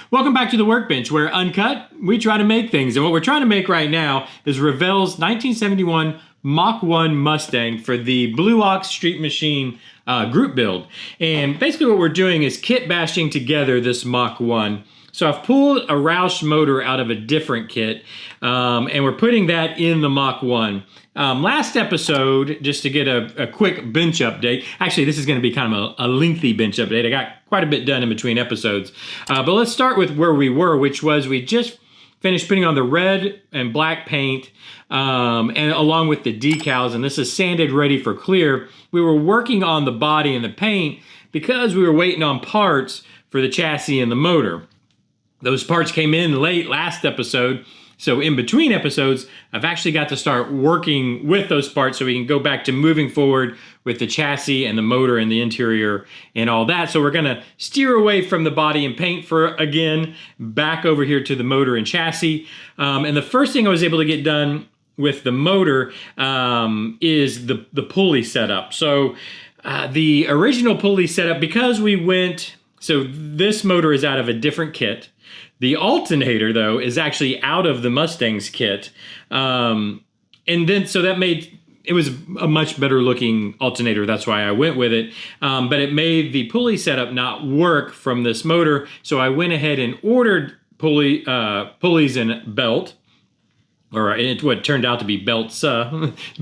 Welcome back to the Workbench, where uncut, we try to make things. And what we're trying to make right now is Revell's 1971 Mach 1 Mustang for the Blue Ox Street Machine group build. And basically what we're doing is kit bashing together this Mach 1. So I've pulled a Roush motor out of a different kit, and we're putting that in the Mach 1. Last episode, just to get a quick bench update, actually this is going to be kind of a lengthy bench update. I got quite a bit done in between episodes. But let's start with where we were, which was we just finished putting on the red and black paint, and along with the decals, and this is sanded ready for clear. We were working on the body and the paint because we were waiting on parts for the chassis and the motor. Those parts came in late last episode, so in between episodes, I've actually got to start working with those parts so we can go back to moving forward with the chassis and the motor and the interior and all that. So we're gonna steer away from the body and paint for, again, back over here to the motor and chassis. And the first thing I was able to get done with the motor is the pulley setup. So the original pulley setup, because we went, so this motor is out of a different kit. The alternator, though, is actually out of the Mustang's kit. And then, so that made, it was a much better looking alternator. That's why I went with it. But it made the pulley setup not work from this motor. So I went ahead and ordered pulleys and belt, or what turned out to be belts,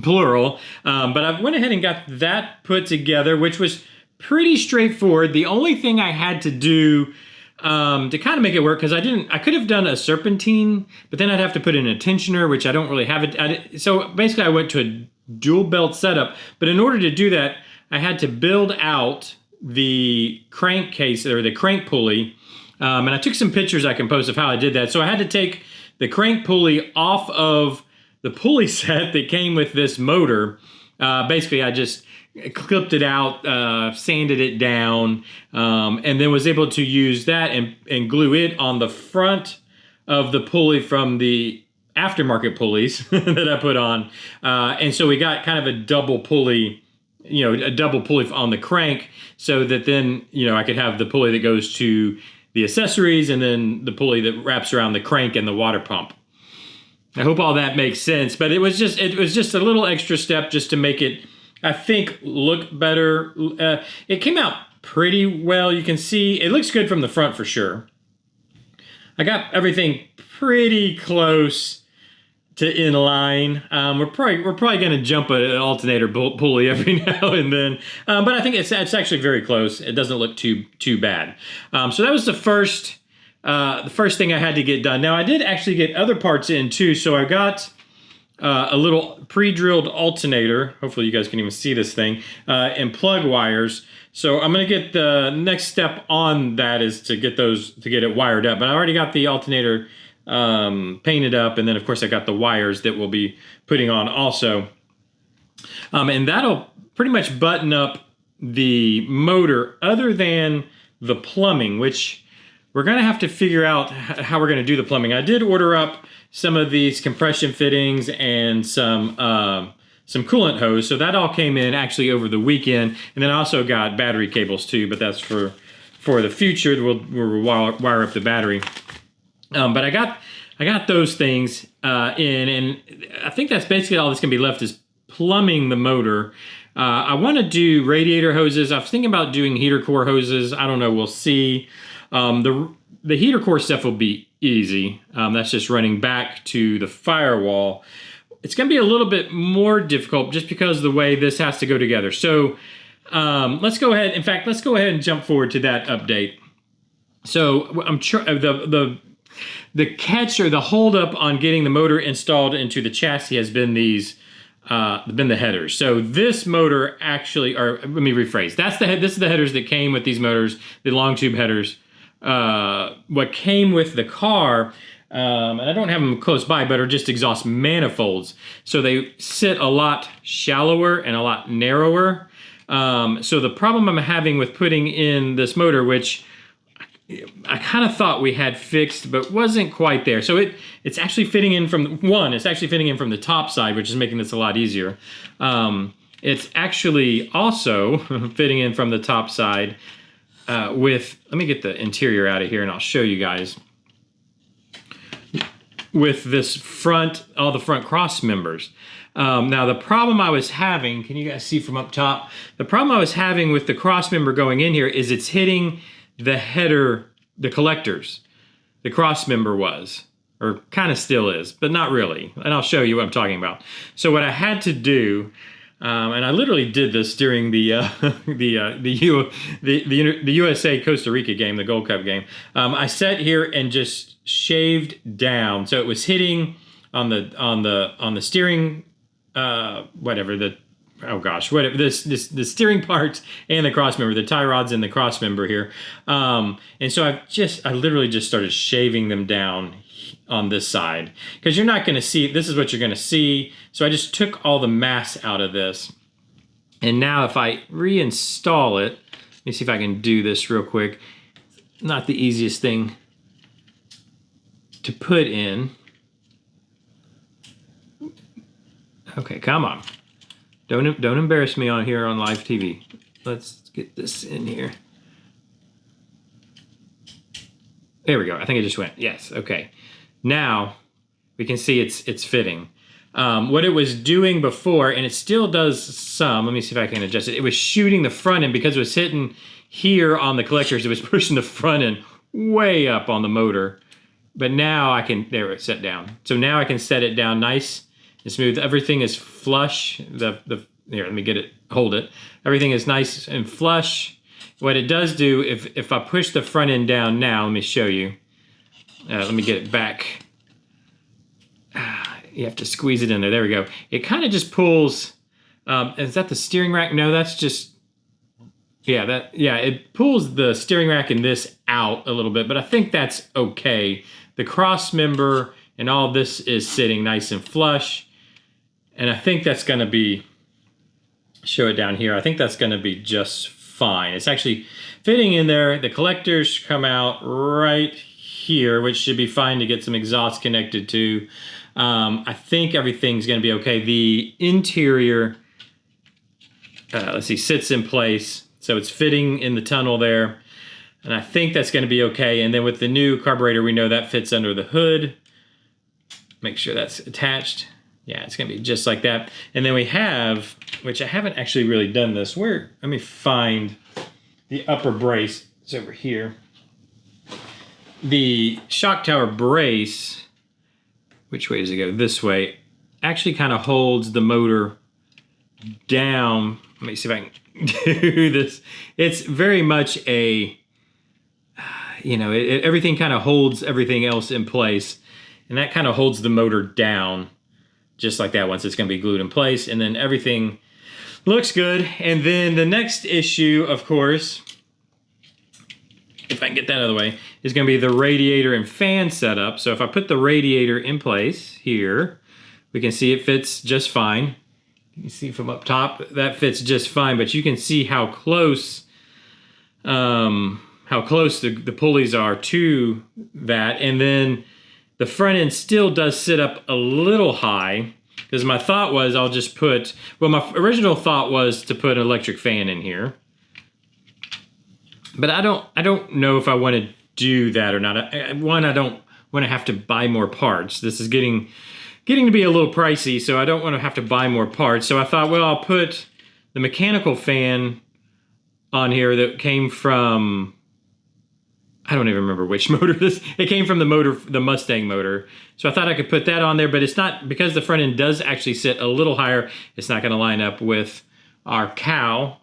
plural. But I went ahead and got that put together, which was pretty straightforward. The only thing I had to do to kind of make it work, because I could have done a serpentine, but then I'd have to put in a tensioner, which I don't really have it. So basically I went to a dual belt setup, but in order to do that, I had to build out the crankcase, or the crank pulley, and I took some pictures I can post of how I did that. So I had to take the crank pulley off of the pulley set that came with this motor. Basically I just clipped it out, sanded it down, and then was able to use that and glue it on the front of the pulley from the aftermarket pulleys that I put on. And so we got kind of a double pulley, a double pulley on the crank, so that then, I could have the pulley that goes to the accessories and then the pulley that wraps around the crank and the water pump. I hope all that makes sense, but it was just a little extra step just to make it, I think, look better. It came out pretty well. You can see it looks good from the front for sure. I got everything pretty close to in line. We're probably going to jump an alternator pulley every now and then, but I think it's actually very close. It doesn't look too bad. So that was the first thing I had to get done. Now I did actually get other parts in too. So I got a little pre-drilled alternator. Hopefully you guys can even see this thing, and plug wires. So I'm going to get the next step on that is to get it wired up. But I already got the alternator painted up, and then of course I got the wires that we'll be putting on also. And that'll pretty much button up the motor, other than the plumbing, which we're going to have to figure out how we're going to do the plumbing. I did order up some of these compression fittings and some coolant hose. So that all came in actually over the weekend. And then I also got battery cables too, but that's for the future. We'll wire up the battery. But I got those things in, and I think that's basically all that's going to be left is plumbing the motor. I want to do radiator hoses. I was thinking about doing heater core hoses. I don't know. We'll see. The heater core stuff will be easy. That's just running back to the firewall. It's going to be a little bit more difficult just because of the way this has to go together. So let's go ahead. In fact, let's go ahead and jump forward to that update. So the catch, or the holdup on getting the motor installed into the chassis, has been the headers. So this motor actually, or let me rephrase. This is the headers that came with these motors, the long tube headers. What came with the car, and I don't have them close by, but are just exhaust manifolds. So they sit a lot shallower and a lot narrower. So the problem I'm having with putting in this motor, which I kind of thought we had fixed, but wasn't quite there. So it's actually fitting in from the top side, which is making this a lot easier. It's actually also fitting in from the top side let me get the interior out of here and I'll show you guys. With this front, all the front cross members. Now the problem I was having, can you guys see from up top? The problem I was having with the cross member going in here is it's hitting the header, the collectors. The cross member was, or kind of still is, but not really. And I'll show you what I'm talking about. So what I had to do, and I literally did this during the USA Costa Rica game, the Gold Cup game. I sat here and just shaved down, so it was hitting on the steering, whatever the steering parts and the cross member, the tie rods and the cross member here. And so I literally just started shaving them down on this side, because you're not going to see, this is what you're going to see. So I just took all the mass out of this. And now if I reinstall it, let me see if I can do this real quick. Not the easiest thing to put in. Okay, come on. Don't embarrass me on here on live TV. Let's get this in here. There we go. I think it just went. Yes. Okay. Now we can see it's fitting. What it was doing before, and it still does some. Let me see if I can adjust it. It was shooting the front end because it was hitting here on the collectors. It was pushing the front end way up on the motor. But now I can. There, it's set down. So now I can set it down nice and smooth. Everything is flush. Here, let me get it. Hold it. Everything is nice and flush. What it does do, if I push the front end down now, let me show you. Let me get it back. You have to squeeze it in there. There we go. It kind of just pulls. Is that the steering rack? No, that's just. Yeah, it pulls the steering rack and this out a little bit, but I think that's okay. The cross member and all this is sitting nice and flush. And I think that's going to be, show it down here. I think that's going to be just fine. It's actually fitting in there. The collectors come out right here, which should be fine to get some exhaust connected to. I think everything's going to be okay. The interior, let's see, sits in place. So it's fitting in the tunnel there. And I think that's going to be okay. And then with the new carburetor, we know that fits under the hood. Make sure that's attached. Yeah, it's going to be just like that. And then we have, which I haven't actually really done this. Let me find the upper brace. It's over here. The shock tower brace, which way does it go? This way. Actually kind of holds the motor down. Let me see if I can do this. It's very much a, everything kind of holds everything else in place. And that kind of holds the motor down just like that once it's going to be glued in place. And then everything looks good. And then the next issue, of course, if I can get that out of the way, is going to be the radiator and fan setup. So if I put the radiator in place here, we can see it fits just fine. You can see from up top, that fits just fine, but you can see how close the pulleys are to that. And then the front end still does sit up a little high, because my thought was my original thought was to put an electric fan in here. But I don't know if I want to do that or not. I don't want to have to buy more parts. This is getting to be a little pricey, so I don't want to have to buy more parts. So I thought, well, I'll put the mechanical fan on here that came from, I don't even remember which motor it came from the Mustang motor. So I thought I could put that on there, but it's not, because the front end does actually sit a little higher, it's not going to line up with our cowl,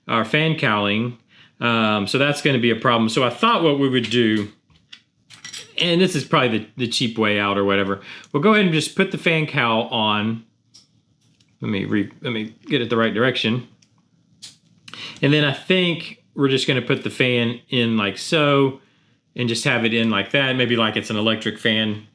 our fan cowling. So that's going to be a problem. So I thought what we would do, and this is probably the cheap way out or whatever, we'll go ahead and just put the fan cowl on. Let me get it the right direction. And then I think we're just going to put the fan in like so, and just have it in like that. Maybe like it's an electric fan,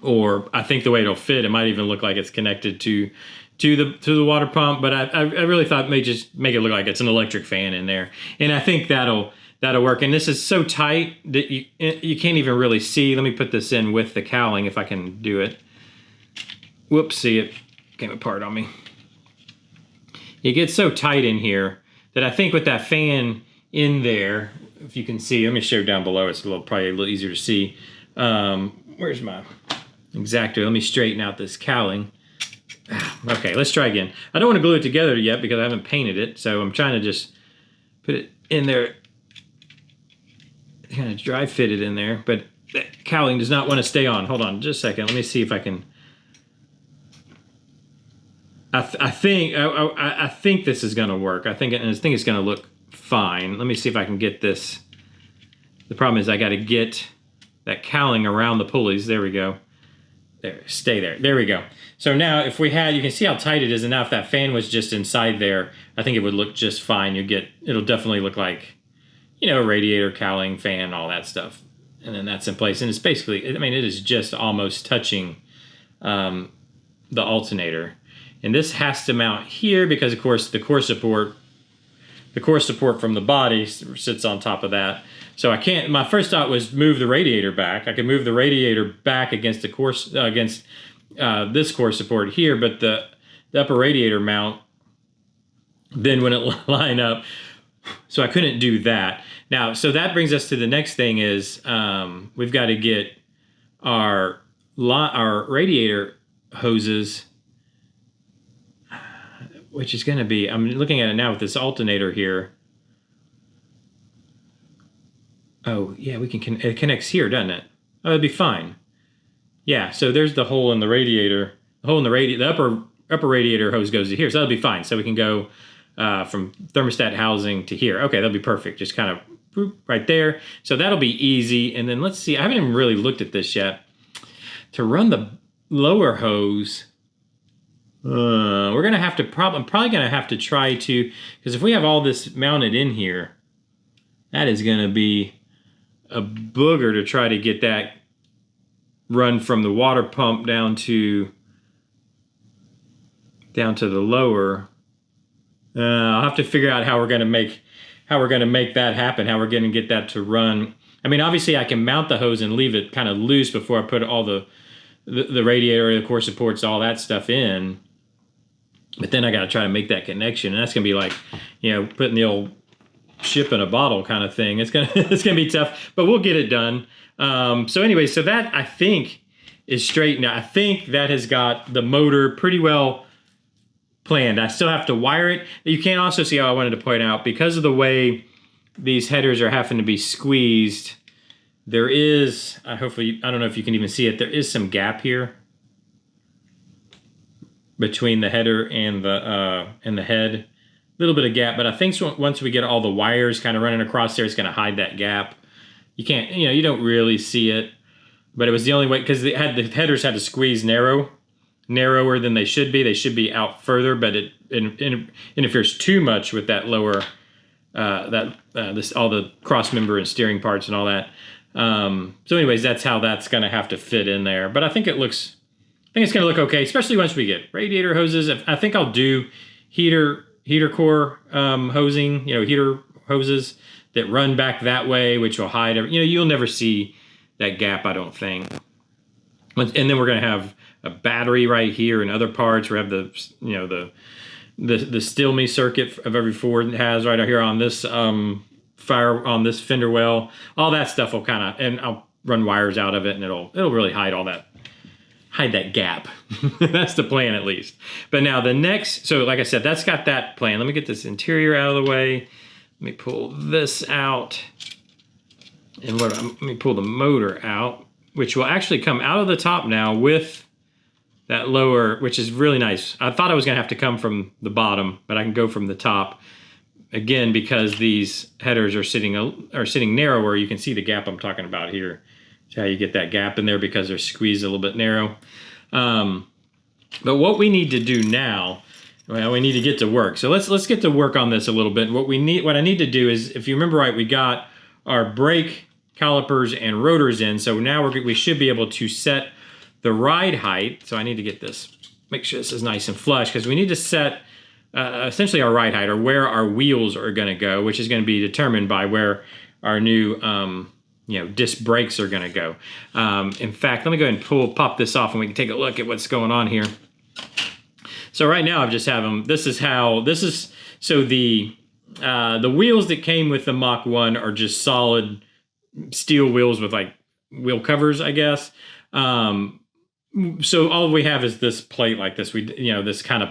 or I think the way it'll fit, it might even look like it's connected to the water pump. But I really thought just make it look like it's an electric fan in there, and I think that'll work. And this is so tight that you can't even really see. Let me put this in with the cowling if I can do it. Whoops, see, it came apart on me. It gets so tight in here that I think with that fan in there. If you can see, let me show down below. It's probably a little easier to see. Where's my X-Acto? Let me straighten out this cowling. Okay, let's try again. I don't want to glue it together yet because I haven't painted it, so I'm trying to just put it in there, kind of dry fit it in there, but that cowling does not want to stay on. Hold on just a second. Let me see if I can. I think this is going to work. I think it's going to look fine. Let me see if I can get this. The problem is I got to get that cowling around the pulleys. There we go. There, stay there. There we go. So now if we had, you can see how tight it is, and now if that fan was just inside there, I think it would look just fine. It'll definitely look like, you know, a radiator, cowling, fan, all that stuff. And then that's in place. And it's basically, I mean, it is just almost touching the alternator. And this has to mount here because, of course, the core support from the body sits on top of that. So I can't, my first thought was move the radiator back. I could move the radiator back against the core, this core support here, but the upper radiator mount then wouldn't line up. So I couldn't do that. Now, so that brings us to the next thing is we've got to get our radiator hoses, which is going to be, I'm looking at it now with this alternator here. Oh, yeah, we can, it connects here, doesn't it? Oh, it'd be fine. Yeah, so there's the hole in the radiator. The hole in the upper radiator hose goes to here, so that'll be fine. So we can go from thermostat housing to here. Okay, that'll be perfect. Just kind of boop, right there. So that'll be easy. And then let's see, I haven't even really looked at this yet. To run the lower hose, we're gonna have to I'm probably gonna have to try to, because if we have all this mounted in here, that is gonna be a booger to try to get that run from the water pump down to the lower. I'll have to figure out how we're gonna make that happen, how we're gonna get that to run. I mean, obviously I can mount the hose and leave it kind of loose before I put all the radiator, the core supports, all that stuff in. But then I got to try to make that connection, and that's gonna be like, you know, putting the old ship in a bottle kind of thing. It's gonna be tough, but we'll get it done. So anyway, so that I think is straight now. I think that has got the motor pretty well planned. I still have to wire it. You can also see how I wanted to point out, because of the way these headers are having to be squeezed, there is, hopefully, I don't know if you can even see it, there is some gap here between the header and the head. A little bit of gap, but I think once we get all the wires kind of running across there, it's going to hide that gap. You can't, you know, you don't really see it, but it was the only way, because the headers had to squeeze narrower than they should be. They should be out further, but it interferes too much with that lower, all the cross member and steering parts and all that. So anyways, that's how that's going to have to fit in there. But I think it's going to look okay, especially once we get radiator hoses. I think I'll do heater core hosing, you know, heater hoses that run back that way, which will hide, you know, you'll never see that gap, I don't think. And then we're going to have a battery right here and other parts. We have the, you know, the still me circuit of every Ford has right here on this on this fender well. All that stuff will kind of, and I'll run wires out of it, and it'll really hide that gap. That's the plan, at least. But now the next, so like I said, that's got that plan. Let me get this interior out of the way. Let me pull this out, and let me pull the motor out, which will actually come out of the top now with that lower, which is really nice. I thought I was gonna have to come from the bottom, but I can go from the top. Again, because these headers are sitting narrower, you can see the gap I'm talking about here. That's how you get that gap in there, because they're squeezed a little bit narrow. But what we need to do now, well, we need to get to work. So let's get to work on this a little bit. What I need to do is, if you remember right, we got our brake calipers and rotors in. So now we should be able to set the ride height. So I need to get this, make sure this is nice and flush, because we need to set essentially our ride height, or where our wheels are going to go, which is going to be determined by where our new disc brakes are going to go. In fact, let me go ahead and pop this off, and we can take a look at what's going on here. So right now I've just have them. So the The wheels that came with the Mach 1 are just solid steel wheels with like wheel covers, I guess. So all we have is this plate like this. This kind of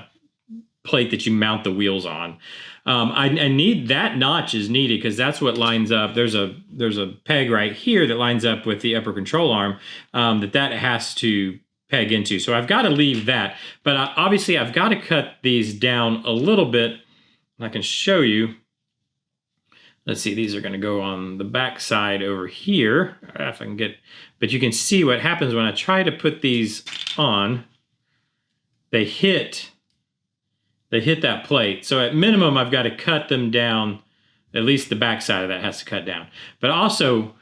plate that you mount the wheels on. I need that notch is needed because that's what lines up. There's a peg right here that lines up with the upper control arm that has to peg into. So I've got to leave that. But obviously I've got to cut these down a little bit. I can show you. Let's see, these are going to go on the back side over here. If I can get, but you can see what happens when I try to put these on. They hit that plate. So at minimum, I've got to cut them down. At least the back side of that has to cut down. But also,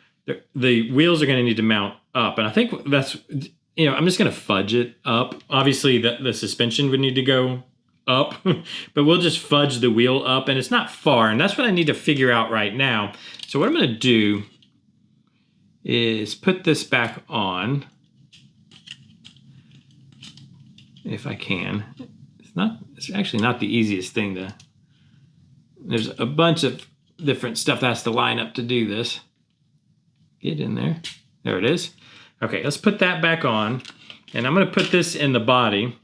the wheels are going to need to mount up. And I think that's, I'm just going to fudge it up. Obviously, the suspension would need to go up, but we'll just fudge the wheel up, and it's not far, and that's what I need to figure out right now. So what I'm going to do is put this back on, if I can. It's actually not the easiest thing to, there's a bunch of different stuff that has to line up to do this. Get in there. There it is. Okay, let's put that back on, and I'm going to put this in the body.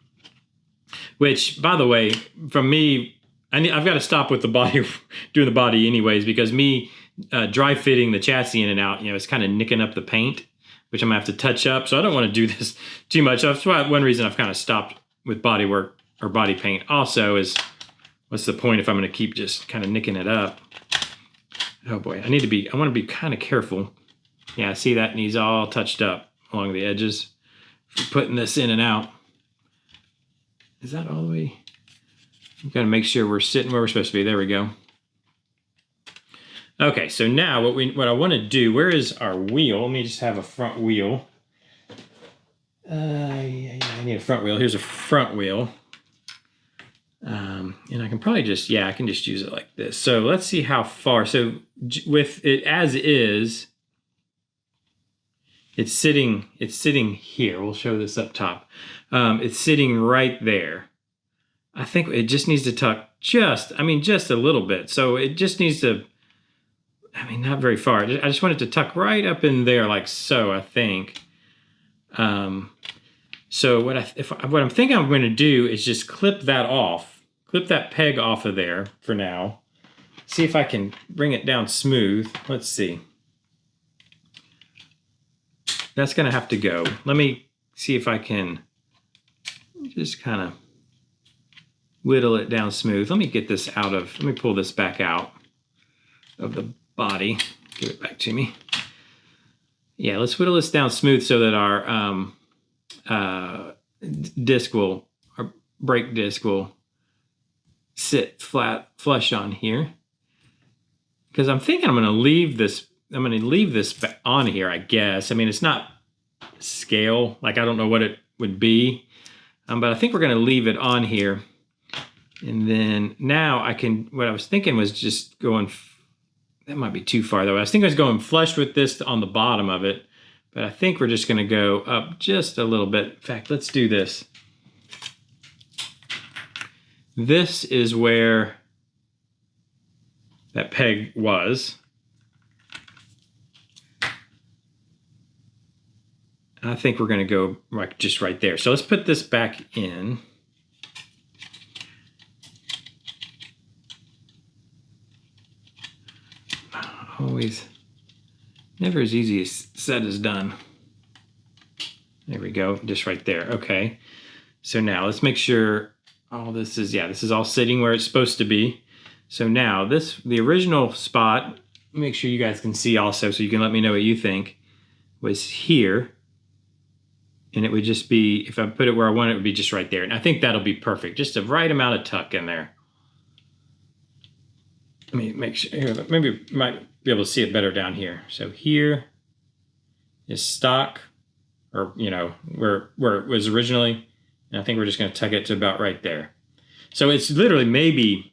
Which, by the way, from me, I've got to stop with the body, doing the body anyways, because me dry fitting the chassis in and out, it's kind of nicking up the paint, which I'm going to have to touch up. So I don't want to do this too much. That's why one reason I've kind of stopped with body work or body paint also is, what's the point if I'm going to keep just kind of nicking it up? Oh boy, I want to be kind of careful. Yeah, see that needs all touched up along the edges for putting this in and out. Is that all the way? We've got to make sure we're sitting where we're supposed to be. There we go. Okay, so now what I want to do, where is our wheel? Let me just have a front wheel. Yeah, I need a front wheel. Here's a front wheel. And I can probably just, I can just use it like this. So let's see how far. So with it as is, it's sitting here. We'll show this up top. It's sitting right there. I think it just needs to tuck just a little bit. So it just needs to, not very far. I just want it to tuck right up in there like so, I think. So what I'm thinking I'm going to do is just clip that peg off of there for now. See if I can bring it down smooth. Let's see. That's going to have to go. Let me see if I can just kind of whittle it down smooth. Let me pull this back out of the body. Give it back to me. Yeah, let's whittle this down smooth so that our brake disc will sit flush on here. Because I'm thinking I'm going to leave this on here, I guess. It's not scale, like I don't know what it would be. But I think we're going to leave it on here. And then now what I was thinking was just going, that might be too far though. I was thinking I was going flush with this on the bottom of it. But I think we're just going to go up just a little bit. In fact, let's do this. This is where that peg was. I think we're going to go just right there. So let's put this back in. Always, never as easy as said as done. There we go, just right there. Okay. So now let's make sure all this is all sitting where it's supposed to be. So now the original spot, make sure you guys can see also so you can let me know what you think, was here. And it would just be, if I put it where I want it, would be just right there. And I think that'll be perfect. Just the right amount of tuck in there. Let me make sure, maybe you might be able to see it better down here. So here is stock, or, where it was originally. And I think we're just going to tuck it to about right there. So it's literally maybe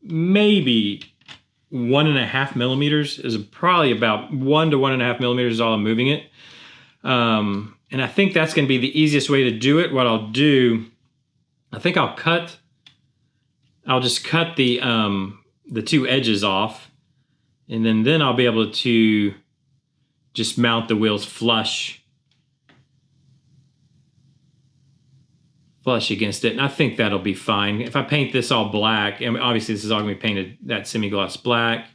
1.5 millimeters is probably about 1 to 1.5 millimeters is all I'm moving it. And I think that's going to be the easiest way to do it. What I'll do, I think I'll just cut the the two edges off, and then I'll be able to just mount the wheels flush against it, and I think that'll be fine. If I paint this all black, and obviously this is all gonna be painted that semi-gloss black,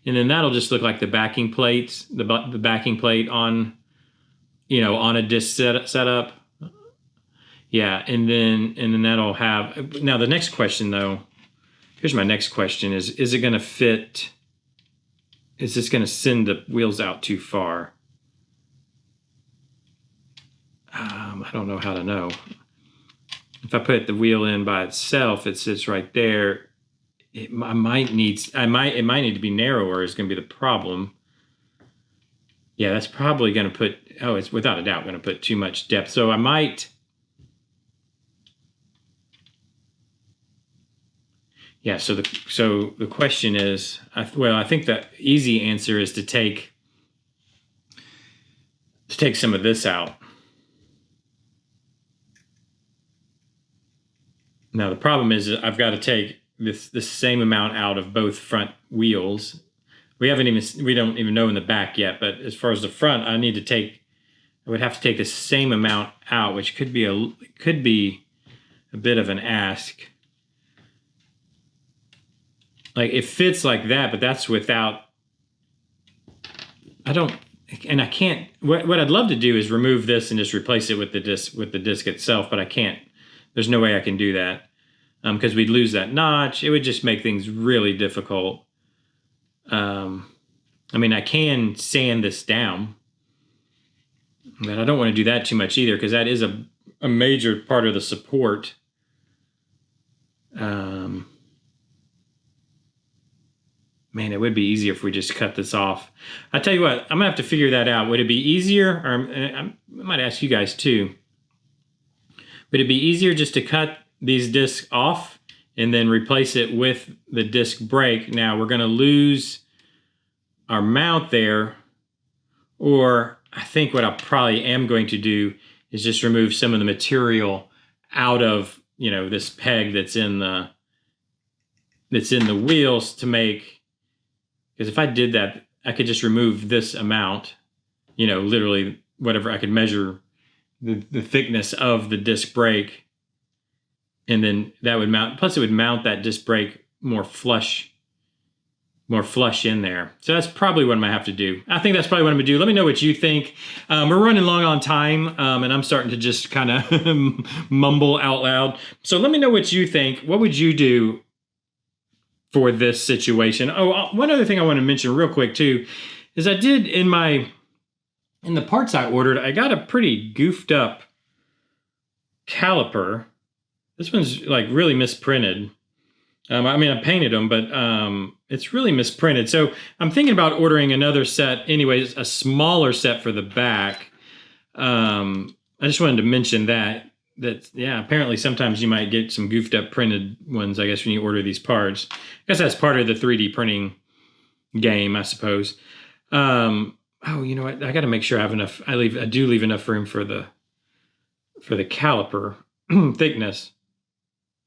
and then that'll just look like the backing plates, the backing plate on, on a disc setup. Yeah, and then that'll have. Now the next question though, here's my next question: is it gonna fit? Is this gonna send the wheels out too far? I don't know how to know. If I put the wheel in by itself, it sits right there. It might need to be narrower. Is going to be the problem. Yeah, that's probably going to put. Oh, it's without a doubt going to put too much depth. So I might. Yeah. So the question is, I think the easy answer is to take some of this out. Now the problem is I've got to take the same amount out of both front wheels. We don't even know in the back yet, but as far as the front, I would have to take the same amount out, which could be a bit of an ask. Like it fits like that, but that's without. I can't. What I'd love to do is remove this and just replace it with the disc itself, but I can't. There's no way I can do that because we'd lose that notch. It would just make things really difficult. I can sand this down, but I don't want to do that too much either because that is a major part of the support. Man, it would be easier if we just cut this off. I tell you what, I'm gonna have to figure that out. Would it be easier, or I might ask you guys too, would it be easier just to cut these discs off and then replace it with the disc brake? Now we're gonna lose our mount there, or I think what I probably am going to do is just remove some of the material out of, this peg that's in the wheels to make, because if I did that, I could just remove this amount, literally whatever I could measure the thickness of the disc brake, and then that would mount. Plus, it would mount that disc brake more flush in there. So that's probably what I'm gonna have to do. I think that's probably what I'm gonna do. Let me know what you think. We're running long on time, and I'm starting to just kind of mumble out loud. So let me know what you think. What would you do for this situation? Oh, one other thing I want to mention real quick too is I did in the parts I ordered, I got a pretty goofed up caliper. This one's like really misprinted. I painted them, but it's really misprinted. So I'm thinking about ordering another set anyways, a smaller set for the back. I just wanted to mention that apparently sometimes you might get some goofed up printed ones, I guess, when you order these parts. I guess that's part of the 3D printing game, I suppose. Oh, you know what? I got to make sure I have enough. I do leave enough room for the caliper thickness.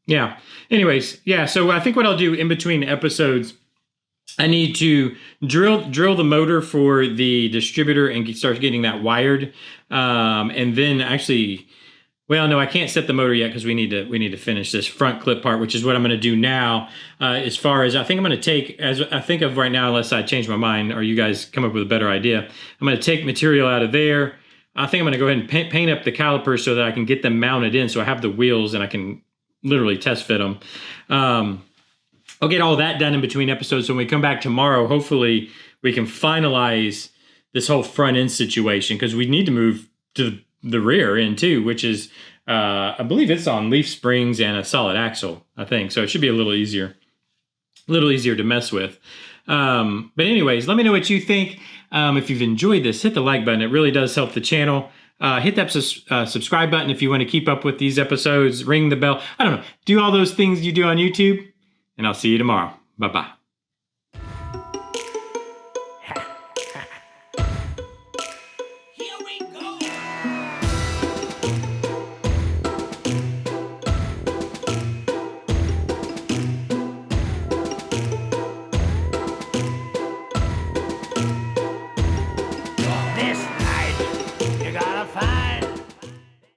Yeah. Anyways, yeah. So I think what I'll do in between episodes, I need to drill the motor for the distributor and start getting that wired. And then actually, well, no, I can't set the motor yet because we need to finish this front clip part, which is what I'm going to do now. As far as I think I'm going to take, as I think of right now, unless I change my mind or you guys come up with a better idea, I'm going to take material out of there. I think I'm going to go ahead and paint up the calipers so that I can get them mounted in, so I have the wheels and I can literally test fit them. I'll get all that done in between episodes. So when we come back tomorrow, hopefully we can finalize this whole front end situation, because we need to move to the rear end too, which is, I believe it's on leaf springs and a solid axle, I think. So it should be a little easier to mess with. But anyways, let me know what you think. If you've enjoyed this, hit the like button. It really does help the channel. Hit that subscribe button if you want to keep up with these episodes. Ring the bell. I don't know. Do all those things you do on YouTube. And I'll see you tomorrow. Bye-bye.